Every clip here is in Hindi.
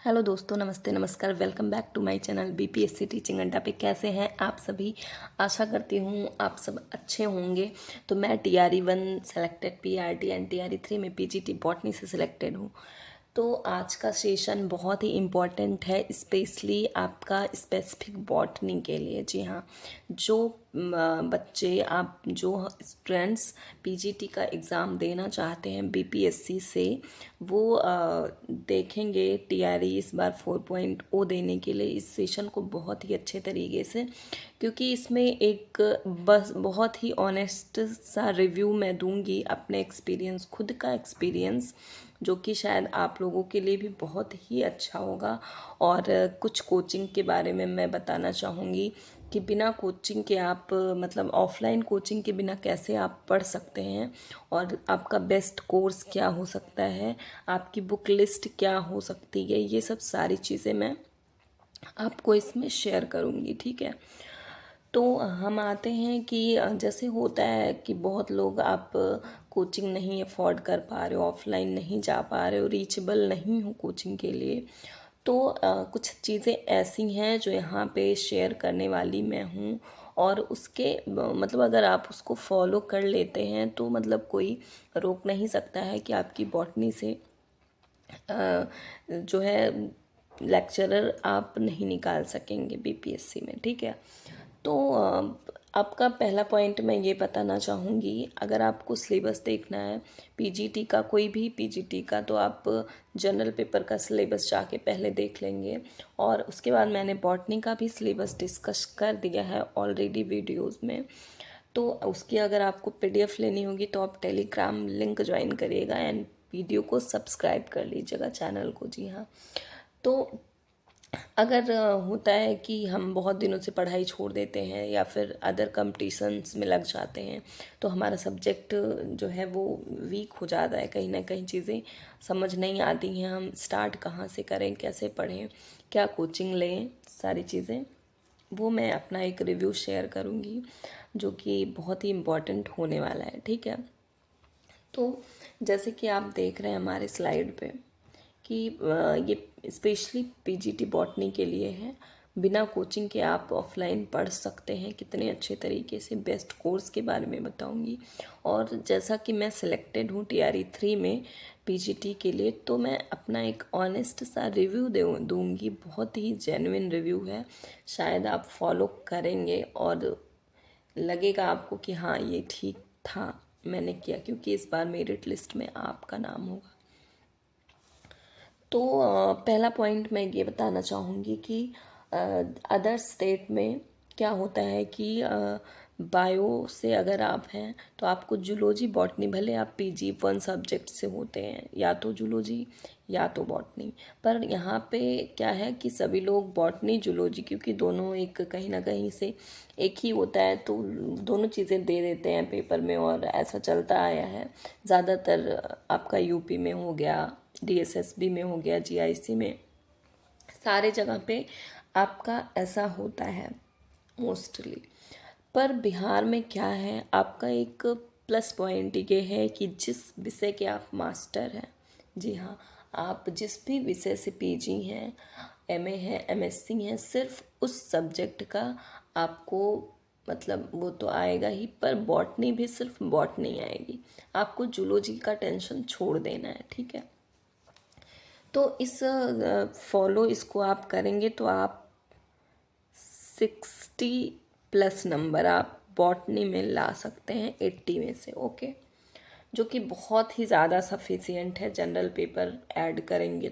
हेलो दोस्तों, नमस्ते नमस्कार। Welcome back to my channel BPSC teaching Adda पे। कैसे हैं आप सभी? आशा करती हूँ आप सब अच्छे होंगे। तो मैं TRE 1 selected, PRT and TRE 3 में PGT बॉटनी से सिलेक्टेड हूँ। तो आज का सेशन बहुत ही इम्पॉर्टेंट है, स्पेशली आपका स्पेसिफिक बॉटनी के लिए। जी हाँ, जो बच्चे, आप जो स्टूडेंट्स PGT का एग्ज़ाम देना चाहते हैं BPSC से, वो देखेंगे TRE इस बार 4.0 देने के लिए इस सेशन को बहुत ही अच्छे तरीके से, क्योंकि इसमें एक बस बहुत ही ऑनेस्ट सा रिव्यू मैं दूंगी, अपने एक्सपीरियंस, खुद का एक्सपीरियंस, जो कि शायद आप लोगों के लिए भी बहुत ही अच्छा होगा। और कुछ कोचिंग के बारे में मैं बताना चाहूँगी कि बिना कोचिंग के आप, मतलब ऑफलाइन कोचिंग के बिना कैसे आप पढ़ सकते हैं, और आपका बेस्ट कोर्स क्या हो सकता है, आपकी बुक लिस्ट क्या हो सकती है, ये सब सारी चीज़ें मैं आपको इसमें शेयर करूँगी। ठीक है, तो हम आते हैं कि जैसे होता है कि बहुत लोग, आप कोचिंग नहीं अफोर्ड कर पा रहे हो, ऑफलाइन नहीं जा पा रहे हो, रीचेबल नहीं हो कोचिंग के लिए, तो कुछ चीज़ें ऐसी हैं जो यहाँ पे शेयर करने वाली मैं हूँ। और उसके मतलब अगर आप उसको फॉलो कर लेते हैं तो मतलब कोई रोक नहीं सकता है कि आपकी बॉटनी से जो है लेक्चरर आप नहीं निकाल सकेंगे BPSC में। ठीक है, तो आपका पहला पॉइंट मैं ये बताना चाहूँगी, अगर आपको सिलेबस देखना है PGT का, कोई भी PGT का, तो आप जनरल पेपर का सिलेबस जाके पहले देख लेंगे। और उसके बाद मैंने बॉटनी का भी सिलेबस डिस्कस कर दिया है ऑलरेडी वीडियोज़ में। तो उसकी अगर आपको PDF लेनी होगी तो आप टेलीग्राम लिंक ज्वाइन करिएगा एंड वीडियो को सब्सक्राइब कर लीजिएगा, चैनल को। जी हाँ, तो अगर होता है कि हम बहुत दिनों से पढ़ाई छोड़ देते हैं या फिर अदर कंपटीशंस में लग जाते हैं, तो हमारा सब्जेक्ट जो है वो वीक हो जाता है, कहीं ना कहीं चीज़ें समझ नहीं आती हैं, हम स्टार्ट कहाँ से करें, कैसे पढ़ें, क्या कोचिंग लें, सारी चीज़ें वो मैं अपना एक रिव्यू शेयर करूँगी, जो कि बहुत ही इम्पोर्टेंट होने वाला है। ठीक है, तो जैसे कि आप देख रहे हैं हमारे स्लाइड पे कि ये स्पेशली PGT बॉटनी के लिए है। बिना कोचिंग के आप ऑफलाइन पढ़ सकते हैं कितने अच्छे तरीके से, बेस्ट कोर्स के बारे में बताऊंगी। और जैसा कि मैं सिलेक्टेड हूँ TRE 3 में PGT के लिए, तो मैं अपना एक ऑनेस्ट सा रिव्यू दूंगी, बहुत ही जेन्युइन रिव्यू है। शायद आप फॉलो करेंगे और लगेगा आपको कि हाँ ये ठीक था, मैंने किया, क्योंकि इस बार मेरिट लिस्ट में आपका नाम होगा। तो पहला पॉइंट मैं ये बताना चाहूँगी कि अदर स्टेट में क्या होता है कि बायो से अगर आप हैं तो आपको जूलॉजी बॉटनी, भले आप PG 1 सब्जेक्ट से होते हैं, या तो जूलॉजी या तो बॉटनी, पर यहाँ पे क्या है कि सभी लोग बॉटनी जूलॉजी, क्योंकि दोनों एक कहीं ना कहीं से एक ही होता है, तो दोनों चीज़ें दे देते हैं पेपर में, और ऐसा चलता आया है ज़्यादातर। आपका यूपी में हो गया, DSSB में हो गया, GIC में, सारे जगह पे आपका ऐसा होता है मोस्टली। पर बिहार में क्या है, आपका एक प्लस पॉइंट ये है कि जिस विषय के आप मास्टर हैं, जी हाँ, आप जिस भी विषय से PG हैं, MA है, MSc है, सिर्फ उस सब्जेक्ट का आपको, मतलब वो तो आएगा ही, पर बॉटनी भी सिर्फ बॉटनी आएगी, आपको जूलॉजी का टेंशन छोड़ देना है। ठीक है, तो इस फॉलो इसको आप करेंगे तो आप 60+ नंबर आप बॉटनी में ला सकते हैं 80 में से। ओके, जो कि बहुत ही ज़्यादा सफिशियंट है जनरल पेपर ऐड करेंगे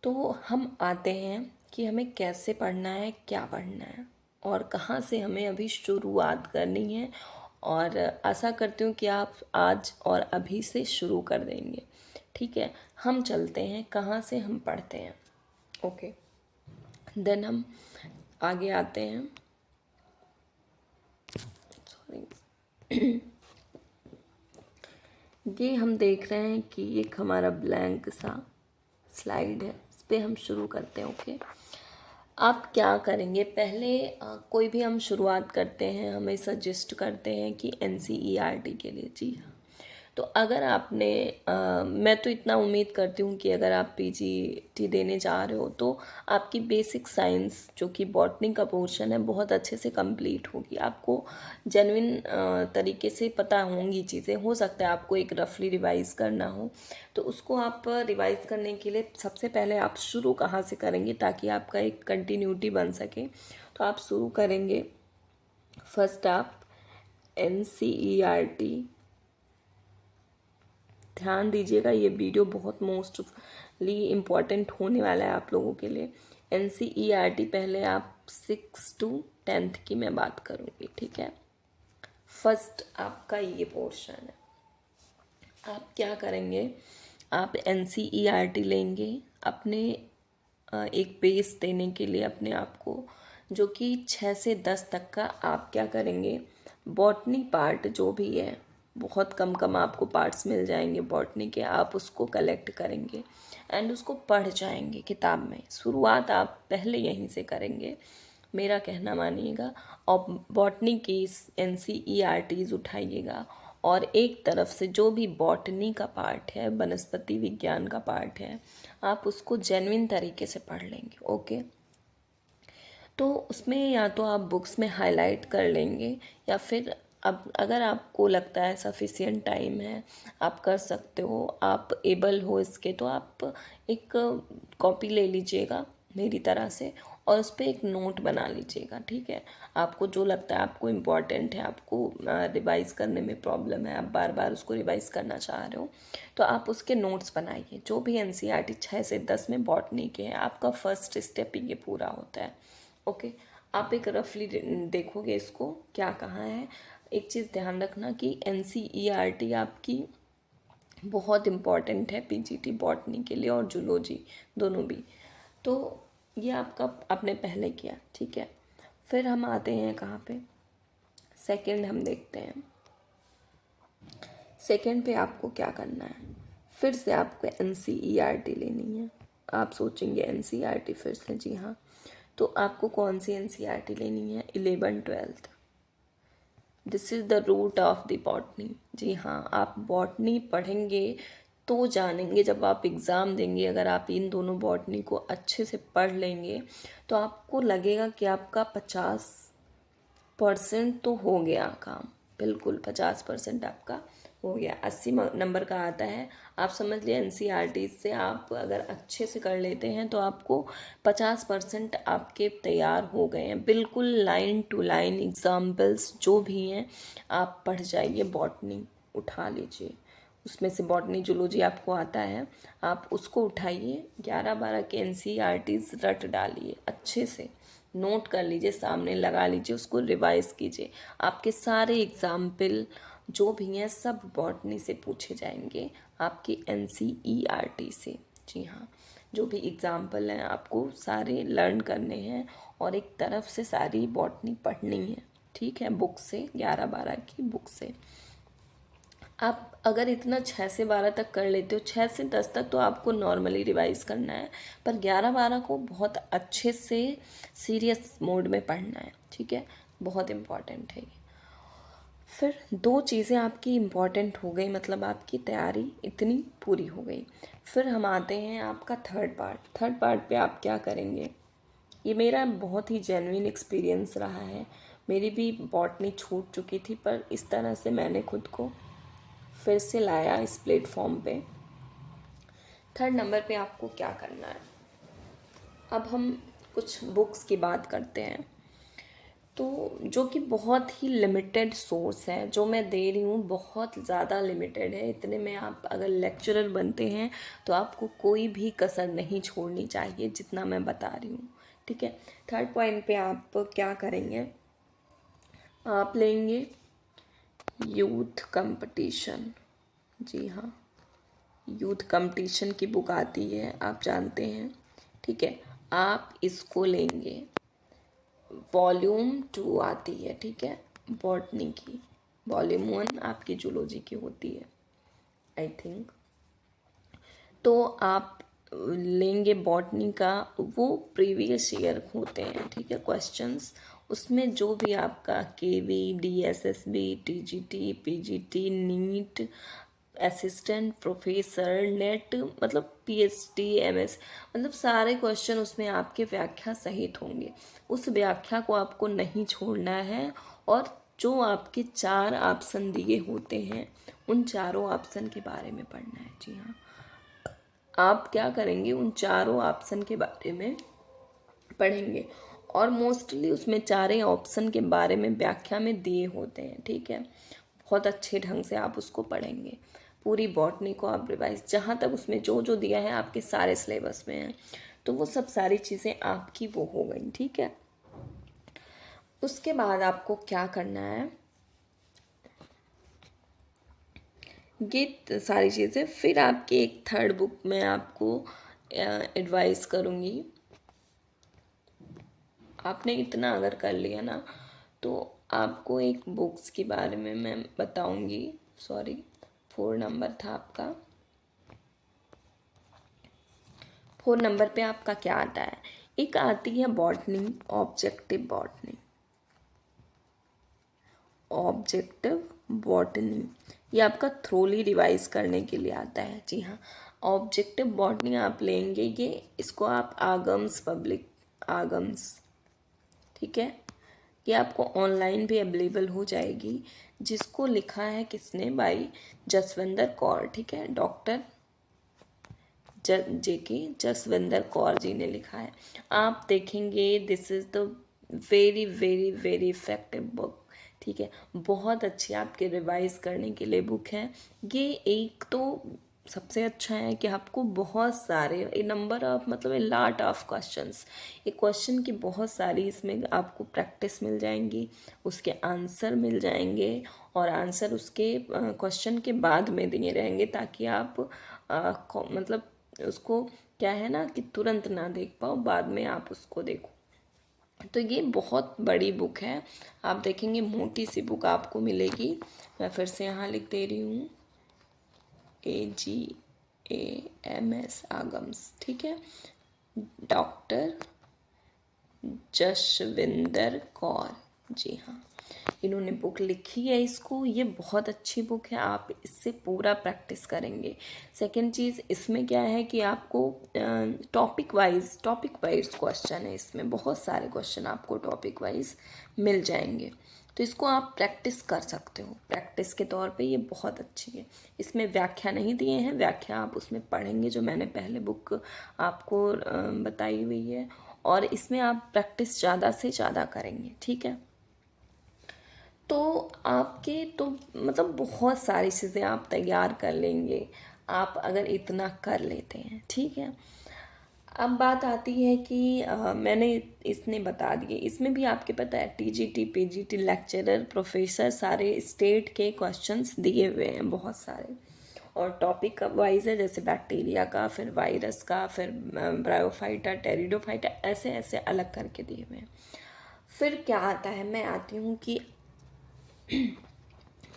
तो हम आते हैं कि हमें कैसे पढ़ना है, क्या पढ़ना है, और कहाँ से हमें अभी शुरुआत करनी है। और आशा करती हूँ कि आप आज और अभी से शुरू कर देंगे। ठीक है, हम चलते हैं कहाँ से हम पढ़ते हैं। ओके, देन हम आगे आते हैं। सॉरी, ये हम देख रहे हैं कि एक हमारा ब्लैंक सा स्लाइड है, इस पर हम शुरू करते हैं। ओके, आप क्या करेंगे पहले, कोई भी हम शुरुआत करते हैं हमें सजेस्ट करते हैं कि NCERT के लिए। जी हाँ, तो अगर आपने मैं तो इतना उम्मीद करती हूँ कि अगर आप पीजीटी देने जा रहे हो तो आपकी बेसिक साइंस जो कि बॉटनी का पोर्शन है बहुत अच्छे से कंप्लीट होगी। आपको जेन्युइन तरीके से पता होंगी चीज़ें। हो सकता है आपको एक रफली रिवाइज़ करना हो, तो उसको आप रिवाइज़ करने के लिए सबसे पहले आप शुरू कहाँ से करेंगे ताकि आपका एक कंटिन्यूटी बन सके। तो आप शुरू करेंगे, फर्स्ट आप NCERT, ध्यान दीजिएगा ये वीडियो बहुत मोस्टली इम्पॉर्टेंट होने वाला है आप लोगों के लिए। NCERT पहले आप 6 to 10th की मैं बात करूँगी, ठीक है। फर्स्ट आपका ये पोर्शन है। आप क्या करेंगे, आप NCERT लेंगे अपने एक बेस देने के लिए अपने आप को, जो कि 6 से 10 तक का। आप क्या करेंगे, बॉटनी पार्ट जो भी है, बहुत कम कम आपको पार्ट्स मिल जाएंगे बॉटनी के, आप उसको कलेक्ट करेंगे एंड उसको पढ़ जाएंगे किताब में। शुरुआत आप पहले यहीं से करेंगे, मेरा कहना मानिएगा। और बॉटनी की NCERTs उठाइएगा और एक तरफ से जो भी बॉटनी का पार्ट है, वनस्पति विज्ञान का पार्ट है, आप उसको जेन्युइन तरीके से पढ़ लेंगे, ओके। तो उसमें या तो आप बुक्स में हाईलाइट कर लेंगे या फिर अब अगर आपको लगता है सफिशिएंट टाइम है, आप कर सकते हो, आप एबल हो इसके, तो आप एक कॉपी ले लीजिएगा मेरी तरह से और उस पर एक नोट बना लीजिएगा, ठीक है। आपको जो लगता है आपको इम्पॉर्टेंट है, आपको रिवाइज़ करने में प्रॉब्लम है, आप बार बार उसको रिवाइज़ करना चाह रहे हो, तो आप उसके नोट्स बनाइए। जो भी NCERT 6 से 10 में बॉटनी के हैं, आपका फर्स्ट स्टेप ये पूरा होता है, ओके। आप एक रफली देखोगे इसको क्या कहाँ है। एक चीज़ ध्यान रखना कि NCERT आपकी बहुत इम्पॉर्टेंट है पीजीटी बॉटनी के लिए और जूलॉजी दोनों भी। तो ये आपका आपने पहले किया, ठीक है। फिर हम आते हैं कहाँ पे, सेकंड हम देखते हैं। सेकंड पे आपको क्या करना है, फिर से आपको NCERT लेनी है। आप सोचेंगे NCERT फिर से, जी हाँ। तो आपको कौन सी NCERT लेनी है, 11 12th। This is the root of the botany. जी हाँ, आप बॉटनी पढ़ेंगे तो जानेंगे, जब आप एग्ज़ाम देंगे अगर आप इन दोनों बॉटनी को अच्छे से पढ़ लेंगे तो आपको लगेगा कि आपका 50% तो हो गया काम, बिल्कुल 50% आपका हो गया। 80 नंबर का आता है, आप समझ लिए NCERT से आप अगर अच्छे से कर लेते हैं तो आपको 50% आपके तैयार हो गए हैं, बिल्कुल लाइन टू लाइन एग्जाम्पल्स जो भी हैं आप पढ़ जाइए। बॉटनी उठा लीजिए, उसमें से बॉटनी जूलॉजी आपको आता है, आप उसको उठाइए। 11 12 के NCERTs रट डालिए, अच्छे से नोट कर लीजिए, सामने लगा लीजिए, उसको रिवाइज कीजिए। आपके सारे एग्जाम्पल जो भी हैं सब बॉटनी से पूछे जाएंगे, आपकी NCERT से। जी हाँ, जो भी एग्जाम्पल हैं आपको सारे लर्न करने हैं और एक तरफ से सारी बॉटनी पढ़नी है, ठीक है, बुक से, 11 12 की बुक से। आप अगर इतना 6 से 12 तक कर लेते हो, 6 से 10 तक तो आपको नॉर्मली रिवाइज करना है, पर 11 12 को बहुत अच्छे से सीरियस मोड में पढ़ना है, ठीक है, बहुत इम्पॉर्टेंट है ये। फिर दो चीज़ें आपकी इम्पॉर्टेंट हो गई, मतलब आपकी तैयारी इतनी पूरी हो गई। फिर हम आते हैं आपका थर्ड पार्ट। थर्ड पार्ट पे आप क्या करेंगे, ये मेरा बहुत ही जेन्युइन एक्सपीरियंस रहा है। मेरी भी बॉटनी छूट चुकी थी, पर इस तरह से मैंने खुद को फिर से लाया इस प्लेटफॉर्म पे। थर्ड नंबर पे आपको क्या करना है, अब हम कुछ बुक्स की बात करते हैं, तो जो कि बहुत ही लिमिटेड सोर्स है, जो मैं दे रही हूँ बहुत ज़्यादा लिमिटेड है। इतने में आप अगर लेक्चरर बनते हैं तो आपको कोई भी कसर नहीं छोड़नी चाहिए, जितना मैं बता रही हूँ, ठीक है। थर्ड पॉइंट पे आप क्या करेंगे, आप लेंगे यूथ कंपटीशन। जी हाँ, यूथ कंपटीशन की बुक आती है, आप जानते हैं, ठीक है। आप इसको लेंगे, वॉल्यूम 2 आती है, ठीक है, बॉटनी की। वॉल्यूम 1 आपकी जूलॉजी की होती है, आई थिंक। तो आप लेंगे बॉटनी का, वो प्रीवियस ईयर होते हैं, ठीक है, क्वेश्चंस। उसमें जो भी आपका KV DSSB TGT PGT NEET assistant professor, NET, मतलब पीएचडी, एमएस, मतलब सारे क्वेश्चन उसमें आपके व्याख्या सहित होंगे। उस व्याख्या को आपको नहीं छोड़ना है, और जो आपके 4 ऑप्शन दिए होते हैं उन चारों ऑप्शन के बारे में पढ़ना है। जी हाँ, आप क्या करेंगे, उन चारों ऑप्शन के बारे में पढ़ेंगे, और मोस्टली उसमें चारे ऑप्शन के बारे में व्याख्या में दिए होते हैं। ठीक है, बहुत अच्छे ढंग से आप उसको पढ़ेंगे। पूरी बॉटनी को आप रिवाइज, जहाँ तक उसमें जो जो दिया है आपके सारे सिलेबस में है, तो वो सब सारी चीज़ें आपकी वो हो गई। ठीक है, उसके बाद आपको क्या करना है, ये सारी चीज़ें, फिर आपकी एक थर्ड बुक मैं आपको एडवाइस करूँगी। आपने इतना अगर कर लिया ना, तो आपको एक बुक्स के बारे में मैं बताऊंगी। सॉरी, 4 नंबर था आपका। 4 नंबर पे आपका क्या आता है, एक आती है botany, objective botany. Objective botany ये आपका थ्रोली रिवाइज करने के लिए आता है। जी हाँ, ऑब्जेक्टिव बॉटनी आप लेंगे, ये इसको आप आगम्स पब्लिक, आगम्स, ठीक है, ये आपको ऑनलाइन भी अवेलेबल हो जाएगी। जिसको लिखा है किसने, भाई जसविंदर कौर। ठीक है, डॉक्टर जेके जसविंदर कौर जी ने लिखा है। आप देखेंगे, this is the very very very effective book. ठीक है, बहुत अच्छी आपके रिवाइज करने के लिए बुक है ये। एक तो सबसे अच्छा है कि आपको बहुत सारे, ए नंबर ऑफ, मतलब ए लॉट ऑफ क्वेश्चंस, एक क्वेश्चन की बहुत सारी इसमें आपको प्रैक्टिस मिल जाएंगी, उसके आंसर मिल जाएंगे, और आंसर उसके क्वेश्चन के बाद में दिए रहेंगे, ताकि आप मतलब उसको क्या है ना कि तुरंत ना देख पाओ, बाद में आप उसको देखो। तो ये बहुत बड़ी बुक है, आप देखेंगे मोटी सी बुक आपको मिलेगी। मैं फिर से यहाँ लिख दे रही हूँ, AGAMS, आगम्स। ठीक है, डॉक्टर जसविंदर कौर, जी हाँ, इन्होंने बुक लिखी है इसको। ये बहुत अच्छी बुक है, आप इससे पूरा प्रैक्टिस करेंगे। सेकंड चीज़ इसमें क्या है कि आपको टॉपिक वाइज क्वेश्चन है इसमें, बहुत सारे क्वेश्चन आपको टॉपिक वाइज मिल जाएंगे, तो इसको आप प्रैक्टिस कर सकते हो। प्रैक्टिस के तौर पे ये बहुत अच्छी है। इसमें व्याख्या नहीं दिए हैं, व्याख्या आप उसमें पढ़ेंगे जो मैंने पहले बुक आपको बताई हुई है, और इसमें आप प्रैक्टिस ज़्यादा से ज़्यादा करेंगे। ठीक है, तो आपके तो मतलब बहुत सारी चीज़ें आप तैयार कर लेंगे, आप अगर इतना कर लेते हैं। ठीक है, अब बात आती है कि मैंने इसने बता दिए, इसमें भी आपके पता है टीजीटी, पीजीटी, लेक्चरर, प्रोफेसर, सारे स्टेट के क्वेश्चंस दिए हुए हैं बहुत सारे, और टॉपिक वाइज है, जैसे बैक्टीरिया का, फिर वायरस का, फिर ब्रायोफाइटा, टेरिडोफाइटा, ऐसे ऐसे अलग करके दिए हुए हैं। फिर क्या आता है, मैं आती हूँ कि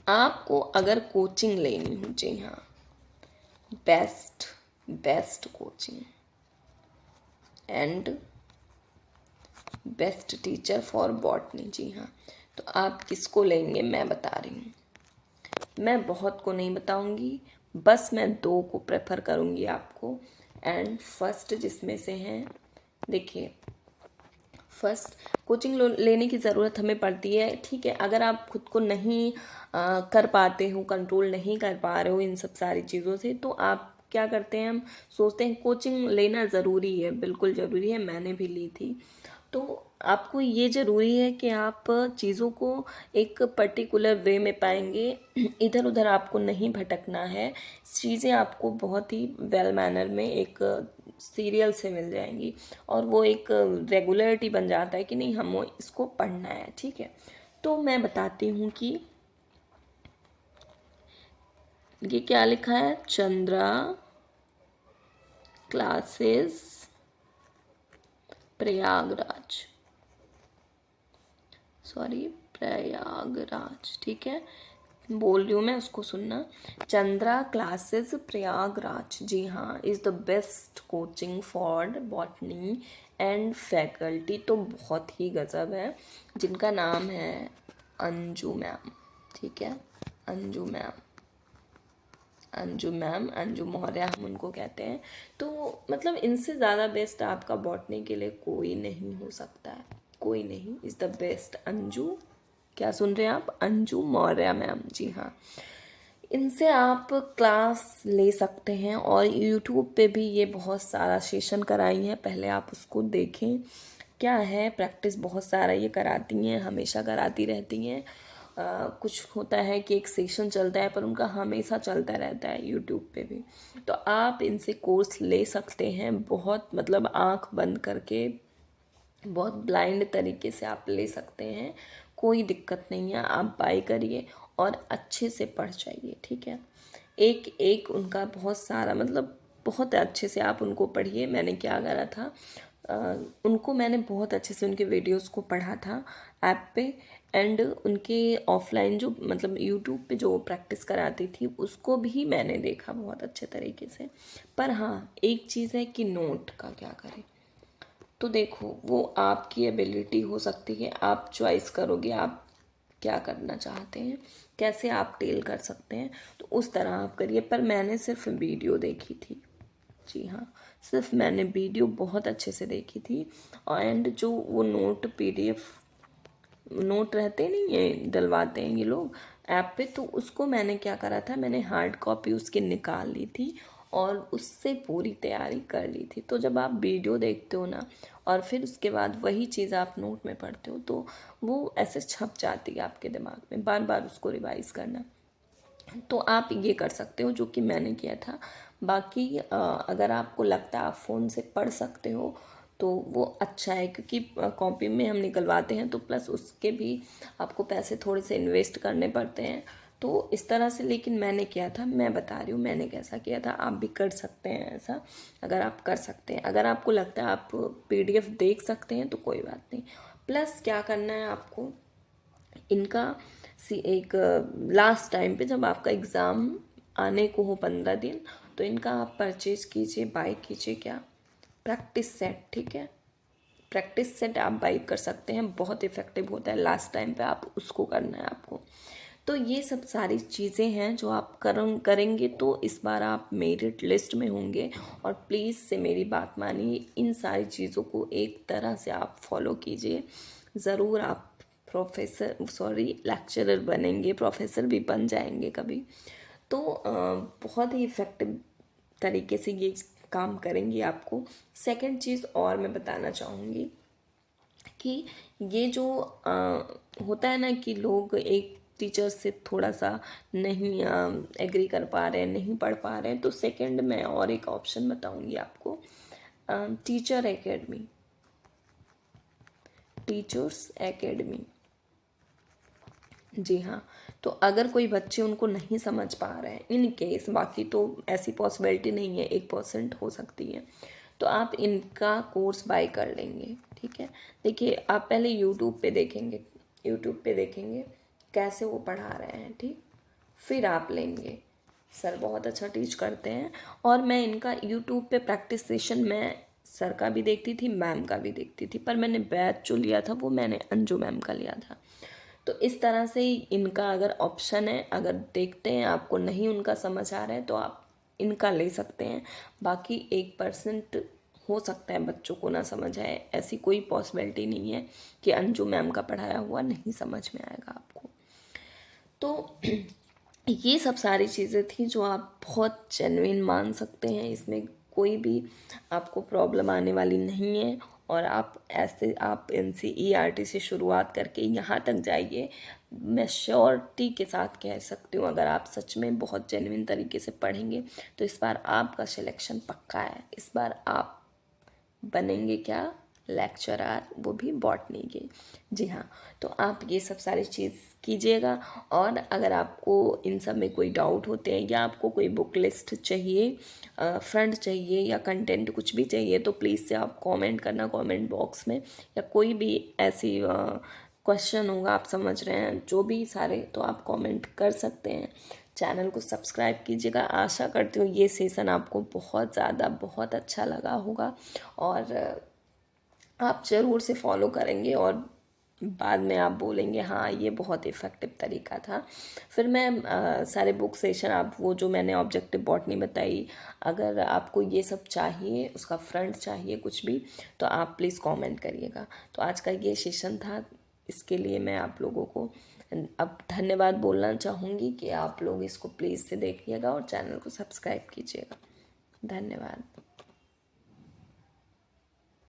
आपको अगर कोचिंग लेनी हो, जी हाँ, best coaching and best teacher for botany, जी हाँ, तो आप किसको लेंगे मैं बता रही हूँ। मैं बहुत को नहीं बताऊंगी, बस मैं 2 को प्रेफर करूंगी आपको। एंड फर्स्ट जिसमें से हैं, देखिए, फर्स्ट कोचिंग लेने की ज़रूरत हमें पड़ती है। ठीक है, अगर आप खुद को नहीं कर पाते हो, कंट्रोल नहीं कर पा रहे हो इन सब सारी चीज़ों से, तो आप क्या करते हैं, हम सोचते हैं कोचिंग लेना ज़रूरी है, बिल्कुल ज़रूरी है, मैंने भी ली थी। तो आपको ये ज़रूरी है कि आप चीज़ों को एक पर्टिकुलर वे में पाएंगे, इधर उधर आपको नहीं भटकना है, चीज़ें आपको बहुत ही वेल मैनर में एक सीरियल से मिल जाएंगी, और वो एक रेगुलरिटी बन जाता है कि नहीं, हम इसको पढ़ना है। ठीक है, तो मैं बताती हूँ कि ये क्या लिखा है, चंद्रा क्लासेस प्रयागराज, सॉरी प्रयागराज, ठीक है, बोल रही हूँ मैं, उसको सुनना, चंद्रा क्लासेस प्रयागराज, जी हाँ, is the best coaching for botany and faculty. तो बहुत ही गजब है, जिनका नाम है अंजू मैम। ठीक है, अंजू मैम, अंजू मैम, अंजू मौर्य हम उनको कहते हैं। तो मतलब इनसे ज़्यादा बेस्ट आपका बॉटनी के लिए कोई नहीं हो सकता है, कोई नहीं। इज़ द बेस्ट अंजू, क्या सुन रहे हैं आप, अंजू मौर्य मैम, जी हाँ। इनसे आप क्लास ले सकते हैं और यूट्यूब पे भी ये बहुत सारा सेशन कराई हैं, पहले आप उसको देखें। क्या है, प्रैक्टिस बहुत सारा ये कराती हैं, हमेशा कराती रहती हैं। कुछ होता है कि एक सेशन चलता है पर उनका हमेशा चलता रहता है यूट्यूब पे भी। तो आप इनसे कोर्स ले सकते हैं, बहुत मतलब आंख बंद करके, बहुत ब्लाइंड तरीके से आप ले सकते हैं, कोई दिक्कत नहीं है। आप बाय करिए और अच्छे से पढ़ जाइए, ठीक है। एक एक उनका बहुत सारा मतलब बहुत अच्छे से आप उनको पढ़िए। मैंने क्या करा था, उनको मैंने बहुत अच्छे से उनके वीडियोस को पढ़ा था ऐप पे, एंड उनके ऑफलाइन जो मतलब यूट्यूब पे जो प्रैक्टिस कराती थी उसको भी मैंने देखा बहुत अच्छे तरीके से। पर हाँ, एक चीज़ है कि नोट का क्या करें। तो देखो, वो आपकी एबिलिटी हो सकती है, आप चॉइस करोगे आप क्या करना चाहते हैं, कैसे आप टेल कर सकते हैं, तो उस तरह आप करिए। पर मैंने सिर्फ वीडियो देखी थी, जी हाँ, सिर्फ मैंने वीडियो बहुत अच्छे से देखी थी। एंड जो वो नोट पीडीएफ नोट रहते नहीं है, डलवाते हैं ये लोग ऐप पे, तो उसको मैंने क्या करा था, मैंने हार्ड कॉपी उसकी निकाल ली थी और उससे पूरी तैयारी कर ली थी। तो जब आप वीडियो देखते हो ना और फिर उसके बाद वही चीज़ आप नोट में पढ़ते हो तो वो ऐसे छप जाती है आपके दिमाग में, बार बार उसको रिवाइज करना। तो आप ये कर सकते हो जो कि मैंने किया था। बाकी अगर आपको लगता है आप फ़ोन से पढ़ सकते हो तो वो अच्छा है, क्योंकि कॉपी में हम निकलवाते हैं तो प्लस उसके भी आपको पैसे थोड़े से इन्वेस्ट करने पड़ते हैं। तो इस तरह से, लेकिन मैंने किया था, मैं बता रही हूँ मैंने कैसा किया था, आप भी कर सकते हैं ऐसा, अगर आप कर सकते हैं। अगर आपको लगता है आप पीडीएफ देख सकते हैं तो कोई बात नहीं। प्लस क्या करना है आपको, इनका एक लास्ट टाइम पे जब आपका एग्ज़ाम आने को हो 15 दिन, तो इनका आप परचेज कीजिए, बाय कीजिए, क्या, प्रैक्टिस सेट, ठीक है। प्रैक्टिस सेट आप बाई कर सकते हैं, बहुत इफ़ेक्टिव होता है लास्ट टाइम पे, आप उसको करना है आपको। तो ये सब सारी चीज़ें हैं जो आप करेंगे तो इस बार आप मेरिट लिस्ट में होंगे। और प्लीज़ से मेरी बात मानिए, इन सारी चीज़ों को एक तरह से आप फॉलो कीजिए, ज़रूर आप लेक्चरर बनेंगे, प्रोफेसर भी बन जाएंगे कभी। तो बहुत ही इफ़ेक्टिव तरीके से ये काम करेंगी आपको। सेकंड चीज़ और मैं बताना चाहूँगी कि ये जो होता है ना कि लोग एक टीचर से थोड़ा सा नहीं एग्री कर पा रहे हैं, नहीं पढ़ पा रहे हैं, तो सेकंड मैं और एक ऑप्शन बताऊंगी आपको, टीचर एकेडमी, टीचर्स एकेडमी, जी हाँ। तो अगर कोई बच्चे उनको नहीं समझ पा रहे हैं इन केस, बाकी तो ऐसी पॉसिबिलिटी नहीं है, 1% हो सकती है, तो आप इनका कोर्स बाय कर लेंगे, ठीक है। देखिए, आप पहले यूट्यूब पे देखेंगे, यूट्यूब पे देखेंगे कैसे वो पढ़ा रहे हैं, ठीक, फिर आप लेंगे। सर बहुत अच्छा टीच करते हैं, और मैं इनका यूट्यूब पे प्रैक्टिस सेशन मैं सर का भी देखती थी, मैम का भी देखती थी, पर मैंने बैच जो लिया था वो मैंने अंजू मैम का लिया था। तो इस तरह से ही इनका अगर ऑप्शन है, अगर देखते हैं आपको नहीं उनका समझ आ रहा है तो आप इनका ले सकते हैं। बाकी 1% हो सकता है बच्चों को ना समझ आए, ऐसी कोई पॉसिबिलिटी नहीं है कि अंजू मैम का पढ़ाया हुआ नहीं समझ में आएगा आपको। तो ये सब सारी चीज़ें थी जो आप बहुत जेन्युइन मान सकते हैं, इसमें कोई भी आपको प्रॉब्लम आने वाली नहीं है। और आप ऐसे आप NCERT से शुरुआत करके यहाँ तक जाइए, मैं श्योरिटी के साथ कह सकती हूँ, अगर आप सच में बहुत जेन्युइन तरीके से पढ़ेंगे तो इस बार आपका सिलेक्शन पक्का है। इस बार आप बनेंगे क्या, लेक्चरर, वो भी बॉटनी के, जी हाँ। तो आप ये सब सारी चीज़ कीजिएगा। और अगर आपको इन सब में कोई डाउट होते हैं या आपको कोई बुक लिस्ट चाहिए, फ्रेंड चाहिए या कंटेंट कुछ भी चाहिए, तो प्लीज़ से आप कमेंट करना कमेंट बॉक्स में, या कोई भी ऐसी क्वेश्चन होगा, आप समझ रहे हैं जो भी सारे, तो आप कमेंट कर सकते हैं। चैनल को सब्सक्राइब कीजिएगा। आशा करती हूँ ये सेशन आपको बहुत ज़्यादा बहुत अच्छा लगा होगा और आप ज़रूर से फॉलो करेंगे और बाद में आप बोलेंगे हाँ ये बहुत इफ़ेक्टिव तरीका था। फिर मैं सारे बुक सेशन, आप वो जो मैंने ऑब्जेक्टिव बॉटनी बताई, अगर आपको ये सब चाहिए, उसका फ्रंट चाहिए कुछ भी, तो आप प्लीज़ कमेंट करिएगा। तो आज का ये सेशन था, इसके लिए मैं आप लोगों को अब धन्यवाद बोलना चाहूँगी कि आप लोग इसको प्लीज़ से देखिएगा और चैनल को सब्सक्राइब कीजिएगा। धन्यवाद।